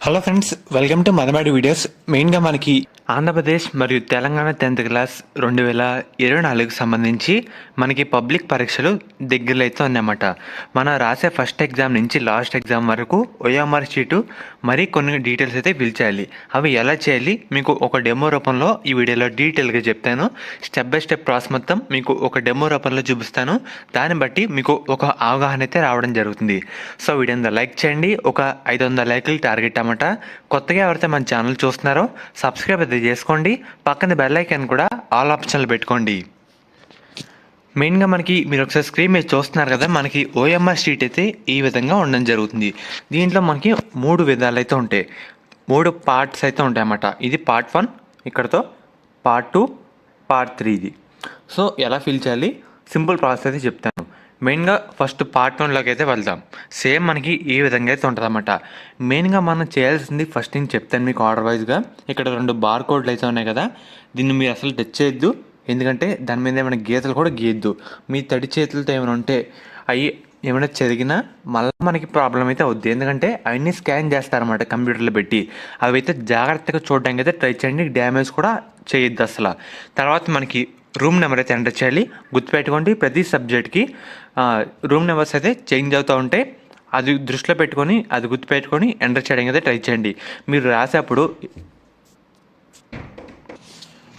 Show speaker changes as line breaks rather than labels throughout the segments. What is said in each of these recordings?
Hello friends, welcome to మదమాడి videos. మెయిన్గా మనకి ఆంధ్రప్రదేశ్ మరియు తెలంగాణ 10th క్లాస్ 2024కి సంబంధించి మనకి పబ్లిక్ పరీక్షలు దగ్గరలో అయితే ఉన్నాయన్నమాట. మనం రాసే ఫస్ట్ ఎగ్జామ్ నుంచి లాస్ట్ ఎగ్జామ్ వరకు ఓఎంఆర్ షీటు మరి కొన్ని డీటెయిల్స్ అయితే ఫిల్ చేయాలి. అవి ఎలా చేయాలి మీకు ఒక డెమో రూపంలో ఈ వీడియోలో డీటెయిల్గా చెప్తాను. స్టెప్ బై స్టెప్ ప్రాసెస్ మొత్తం మీకు ఒక డెమో రూపంలో చూపిస్తాను. దాన్ని బట్టి మీకు ఒక అవగాహన అయితే రావడం జరుగుతుంది. సో వీడియోని లైక్ చేయండి. ఒక 500 లైక్లు టార్గెట్ అన్నమాట. కొత్తగా ఎవరైతే మన ఛానల్ చూస్తున్నారో సబ్స్క్రైబ్ అయితే చేసుకోండి. పక్కన బెల్ ఐకాన్ కూడా ఆల్ ఆప్షన్లు పెట్టుకోండి. మెయిన్గా మనకి మీరు ఒకసారి స్క్రీన్ మీద చూస్తున్నారు కదా, మనకి ఓఎంఆర్ షీట్ అయితే ఈ విధంగా ఉండడం జరుగుతుంది. దీంట్లో మనకి 3 విధాలు అయితే ఉంటాయి, 3 పార్ట్స్ అయితే ఉంటాయి అన్నమాట. ఇది పార్ట్ 1, ఇక్కడతో పార్ట్ 2, పార్ట్ 3 ఇది. సో ఎలా ఫిల్ చేయాలి సింపుల్ ప్రాసెస్ అయితే చెప్తాను. మెయిన్గా ఫస్ట్ పార్ట్ 1లోకి అయితే వెళ్దాం. సేమ్ మనకి ఈ విధంగా అయితే ఉంటుంది అన్నమాట. మెయిన్గా మనం చేయాల్సింది ఫస్ట్ నేను చెప్తాను మీకు ఆర్డర్ వైజ్గా. ఇక్కడ 2 బార్ కోడ్లు అయితే ఉన్నాయి కదా, దీన్ని మీరు అసలు టచ్ చేయొద్దు. ఎందుకంటే దాని మీద ఏమైనా గీతలు కూడా గీయద్దు. మీ తడి చేతులతో ఏమైనా ఉంటే అవి ఏమైనా చెరిగినా మళ్ళీ మనకి ప్రాబ్లం అయితే అవుద్ది. ఎందుకంటే అవన్నీ స్కాన్ చేస్తారన్నమాట కంప్యూటర్లో పెట్టి. అవి అయితే జాగ్రత్తగా చూడడానికి అయితే ట్రై చేయండి, డ్యామేజ్ కూడా చేయొద్దు అసలు. తర్వాత మనకి రూమ్ నెంబర్ అయితే ఎంటర్ చేయాలి. గుర్తుపెట్టుకోండి, ప్రతి సబ్జెక్ట్కి రూమ్ నెంబర్స్ అయితే చేంజ్ అవుతూ ఉంటాయి. అది దృష్టిలో పెట్టుకొని అది గుర్తుపెట్టుకొని ఎంటర్ చేయడానికి అయితే ట్రై చేయండి మీరు రాసేప్పుడు.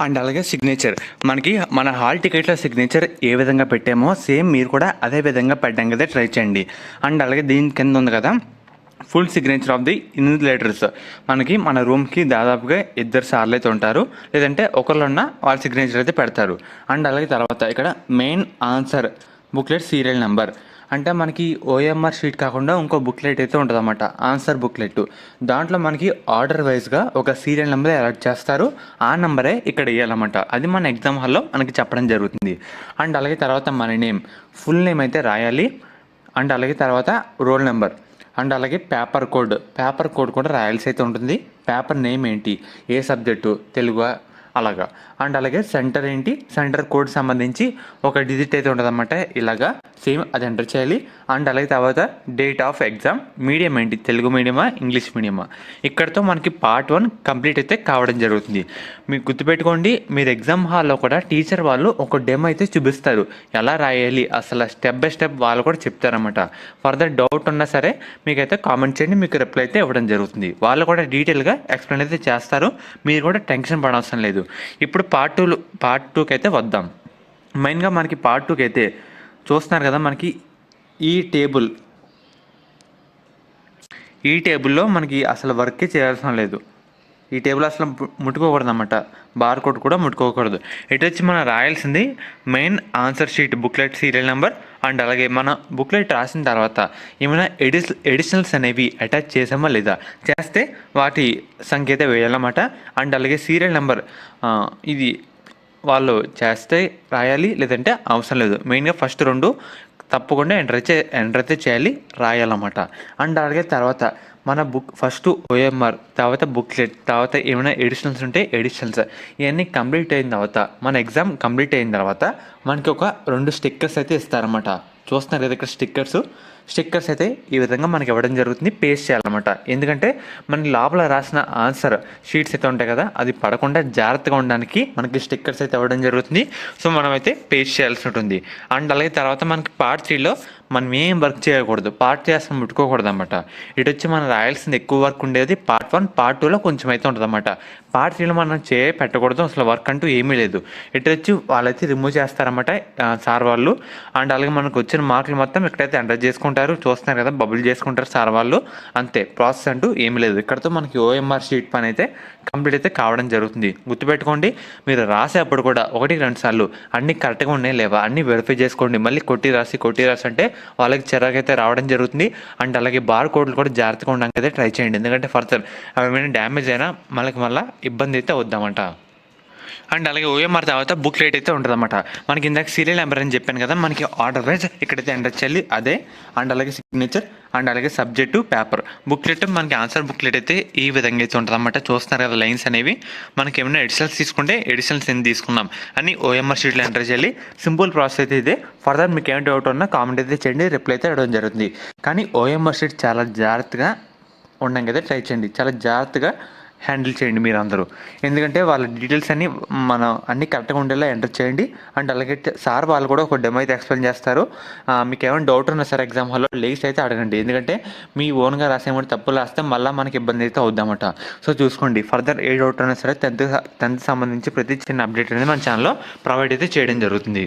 అండ్ అలాగే సిగ్నేచర్, మనకి మన హాల్ టికెట్లో సిగ్నేచర్ ఏ విధంగా పెట్టామో సేమ్ మీరు కూడా అదే విధంగా పెట్టడానికి అయితే ట్రై చేయండి. అండ్ అలాగే దీని కింద ఉంది కదా full signature of the invigilators. మనకి మన రూమ్కి దాదాపుగా 2 సార్లు అయితే ఉంటారు, లేదంటే ఒకళ్ళు ఉన్న వాళ్ళ సిగ్నేచర్ అయితే పెడతారు. అండ్ అలాగే తర్వాత ఇక్కడ main answer booklet serial number, అంటే మనకి ఓఎంఆర్ షీట్ కాకుండా ఇంకో బుక్లెట్ అయితే ఉంటుంది అన్నమాట, ఆన్సర్ బుక్లెట్. దాంట్లో మనకి ఆర్డర్ వైజ్గా ఒక సీరియల్ నెంబర్ అలాట్ చేస్తారు. ఆ నెంబరే ఇక్కడ వేయాలన్నమాట. అది మన ఎగ్జామ్ హాల్లో మనకి చెప్పడం జరుగుతుంది. అండ్ అలాగే తర్వాత మన నేమ్, ఫుల్ నేమ్ అయితే రాయాలి. అండ్ అలాగే తర్వాత రోల్ నెంబర్, అండ్ అలాగే పేపర్ కోడ్ కూడా రాయాల్సి అయితే ఉంటుంది. పేపర్ నేమ్ ఏంటి, ఏ సబ్జెక్టు, తెలుగు అలాగా. అండ్ అలాగే సెంటర్ ఏంటి, సెంటర్ కోడ్ సంబంధించి ఒక డిజిట్ అయితే ఉంటుంది అన్నమాట. ఇలాగా సేమ్ అది ఎంటర్ చేయాలి. అండ్ అలాగే తర్వాత డేట్ ఆఫ్ ఎగ్జామ్, మీడియం ఏంటి, తెలుగు మీడియమా ఇంగ్లీష్ మీడియమా. ఇక్కడతో మనకి పార్ట్ 1 కంప్లీట్ అయితే కావడం జరుగుతుంది. మీకు గుర్తుపెట్టుకోండి, మీరు ఎగ్జామ్ హాల్లో కూడా టీచర్ వాళ్ళు ఒక డెమో అయితే చూపిస్తారు, ఎలా రాయాలి అసలు స్టెప్ బై స్టెప్ వాళ్ళు కూడా చెప్తారన్నమాట. ఫర్దర్ డౌట్ ఉన్నా సరే మీకైతే కామెంట్ చేయండి, మీకు రిప్లై అయితే ఇవ్వడం జరుగుతుంది. వాళ్ళు కూడా డీటెయిల్గా ఎక్స్ప్లెయిన్ అయితే చేస్తారు, మీరు కూడా టెన్షన్ పడవసరం లేదు. ఇప్పుడు పార్ట్ 2కి అయితే వద్దాం. మెయిన్గా మనకి పార్ట్ 2కి అయితే చూస్తున్నారు కదా, మనకి ఈ టేబుల్లో మనకి అసలు వర్కే చేయాల్సిన లేదు. ఈ టేబుల్ అసలు ముట్టుకోకూడదు అన్నమాట, బార్ కోడ్ కూడా ముట్టుకోకూడదు. ఇటు వచ్చి మనం రాయాల్సింది main answer sheet booklet serial number. And అలాగే మన బుక్లెట్ రాసిన తర్వాత ఏమైనా ఎడిషనల్స్ అనేవి అటాచ్ చేసామా లేదా, చేస్తే వాటి సంఖ్య అయితే వేయాలన్నమాట. అండ్ అలాగే సీరియల్ నెంబర్ ఇది వాళ్ళు చేస్తే రాయాలి, లేదంటే అవసరం లేదు. మెయిన్గా ఫస్ట్ 2 తప్పకుండా ఎంటర్ అయితే చేయాలి, రాయాలన్నమాట. అండ్ అలాగే తర్వాత మన బుక్ ఫస్ట్ ఓఎంఆర్, తర్వాత బుక్లెట్, తర్వాత ఏమైనా ఎడిషనల్స్ ఉంటే ఎడిషనల్స్, ఇవన్నీ కంప్లీట్ అయిన తర్వాత మన ఎగ్జామ్ కంప్లీట్ అయిన తర్వాత మనకి ఒక 2 స్టిక్కర్స్ అయితే ఇస్తారన్నమాట. చూస్తున్నారు కదా ఇక్కడ స్టిక్కర్స్ అయితే ఈ విధంగా మనకి ఇవ్వడం జరుగుతుంది. పేస్ట్ చేయాలన్నమాట. ఎందుకంటే మన లోపల రాసిన ఆన్సర్ షీట్స్ అయితే ఉంటాయి కదా, అది పడకుండా జాగ్రత్తగా ఉండడానికి మనకి స్టిక్కర్స్ అయితే ఇవ్వడం జరుగుతుంది. సో మనమైతే పేస్ట్ చేయాల్సి ఉంటుంది. అండ్ అలాగే తర్వాత మనకి పార్ట్ 3లో మనం ఏం వర్క్ చేయకూడదు, పార్ట్ 3 అసలు ముట్టుకోకూడదు అనమాట. ఇటు వచ్చి మనం రాయాల్సింది ఎక్కువ వర్క్ ఉండేది పార్ట్ 1, పార్ట్ 2లో కొంచెం అయితే ఉంటుంది అన్నమాట. పార్ట్ 3లో మనం పెట్టకూడదు, అసలు వర్క్ అంటూ ఏమీ లేదు. ఇటు వచ్చి వాళ్ళైతే రిమూవ్ చేస్తారన్నమాట సార్ వాళ్ళు. అండ్ అలాగే మనకు వచ్చిన మార్కులు మొత్తం ఇక్కడైతే ఎంటర్ చేసుకుంటారు. చూస్తున్నారు కదా, బబుల్ చేసుకుంటారు సార్ వాళ్ళు. అంతే, ప్రాసెస్ అంటూ ఏమీ లేదు. ఇక్కడతో మనకి ఓఎంఆర్ షీట్ పని అయితే కంప్లీట్ అయితే కావడం జరుగుతుంది. గుర్తుపెట్టుకోండి, మీరు రాసేటప్పుడు కూడా 1-2 సార్లు అన్నీ కరెక్ట్గా ఉన్నాయి లేవా అన్నీ వెరిఫై చేసుకోండి. మళ్ళీ కొట్టి రాసి అంటే వాళ్ళకి చిరాకు అయితే రావడం జరుగుతుంది. అండ్ అలాగే బార్ కోడ్లు కూడా జాగ్రత్తగా ఉండడానికి అయితే ట్రై చేయండి, ఎందుకంటే ఫర్దర్ అవి ఏమైనా డ్యామేజ్ అయినా మళ్ళీ ఇబ్బంది అయితే వద్దామంట. అండ్ అలాగే ఓఎంఆర్ తర్వాత బుక్లెట్ అయితే ఉంటుంది అన్నమాట. మనకి ఇందాక సీరియల్ నెంబర్ అని చెప్పాను కదా, మనకి ఆర్డర్ వైజ్ ఇక్కడైతే ఎంటర్ చేయాలి అదే. అండ్ అలాగే సిగ్నేచర్, అండ్ అలాగే సబ్జెక్టు, పేపర్. బుక్లెట్ మనకి ఆన్సర్ బుక్లెట్ అయితే ఈ విధంగా అయితే ఉంటుంది అన్నమాట. చూస్తున్నారు కదా లైన్స్ అనేవి. మనకి ఏమైనా ఎడిషనల్స్ తీసుకుంటే ఎడిషనల్స్ ఎన్ని తీసుకున్నాం అని ఓఎంఆర్ షీట్లో ఎంటర్ చేయాలి. సింపుల్ ప్రాసెస్ అయితే ఇదే. ఫర్దర్ మీకు ఏమైనా డౌట్ ఉన్నా కామెంట్ అయితే చేయండి, రిప్లై అయితే ఇవ్వడం జరుగుతుంది. కానీ ఓఎంఆర్ షీట్ చాలా జాగ్రత్తగా ఉండడం కదా ట్రై చేయండి. చాలా జాగ్రత్తగా హ్యాండిల్ చేయండి మీరు అందరూ. ఎందుకంటే వాళ్ళ డీటెయిల్స్ అన్నీ మనం అన్నీ కరెక్ట్గా ఉండేలా ఎంటర్ చేయండి. అండ్ అలాగే సార్ వాళ్ళు కూడా ఒక డెమో అయితే ఎక్స్ప్లెయిన్ చేస్తారు. మీకు ఏమైనా డౌట్ ఉన్నా సరే ఎగ్జామ్ హాల్లో లేస్ అయితే అడగండి. ఎందుకంటే మీ ఓన్గా రాసేమో తప్పులు రాస్తే మళ్ళీ మనకి ఇబ్బంది అయితే అవుద్దామట. సో చూసుకోండి, ఫర్దర్ ఏ డౌట్ అయినా సరే 10th సంబంధించి ప్రతి చిన్న అప్డేట్ అనేది మన ఛానల్లో ప్రొవైడ్ అయితే చేయడం జరుగుతుంది.